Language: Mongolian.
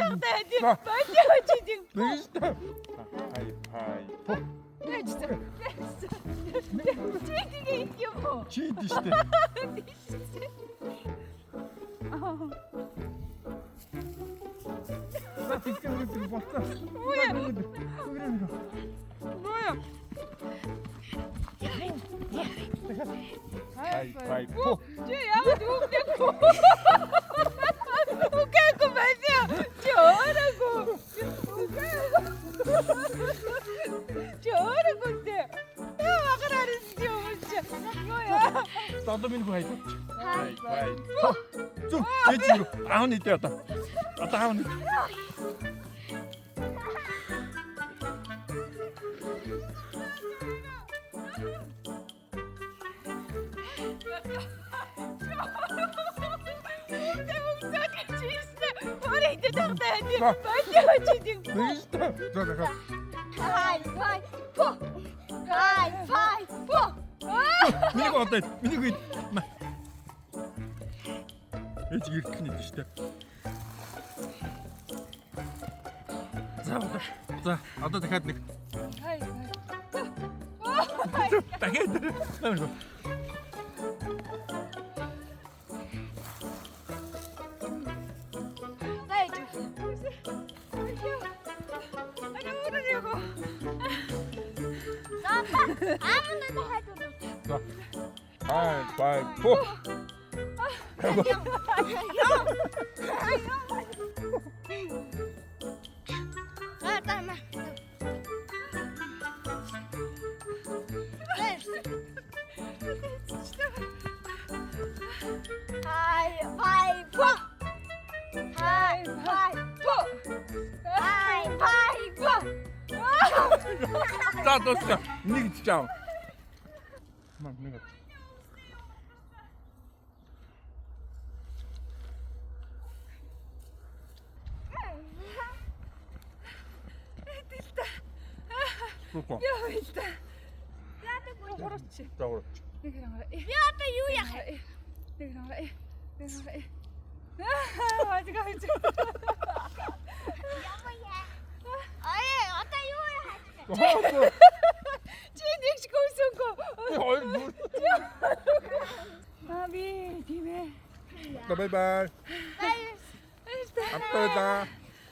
тахтай болчихчих. Хайпайпо. Чигээ юм. Чи диштэй. За тэгсэн болтой. 뭐야? Хайпайпо. 저 야가 누구냐고. 웃겨고 마세요. 저라고. 저라고 근데. 나 그러는지요. 진짜. 뭐야? Додо минь хай. Хайпайпо. Зүг ээжиро аав нь идэ одоо. Одоо аав нь. 머리 뜯었다. 맞지? Бэжтэй. За дахиад. 하이파이포. 하이파이포. Миний одоо миний хэд. Ээж ирэх нь идэж штэ. За одоо дахиад нэг. Дахиад. 자, 하이파이포. За дуусна. Нэг чаав. Мам нэг. Супер. Яа илта. Яадаг гурч. За гурч. Нэг хараа. Яата юу яах? Нэг хараа. Нэг хараа. Хаадаг хаадаг. Чи нэг шиг өсөнгөө. Хоёр бүр. Маби, тийм ээ. Bye bye. Баярлалаа. Аппа.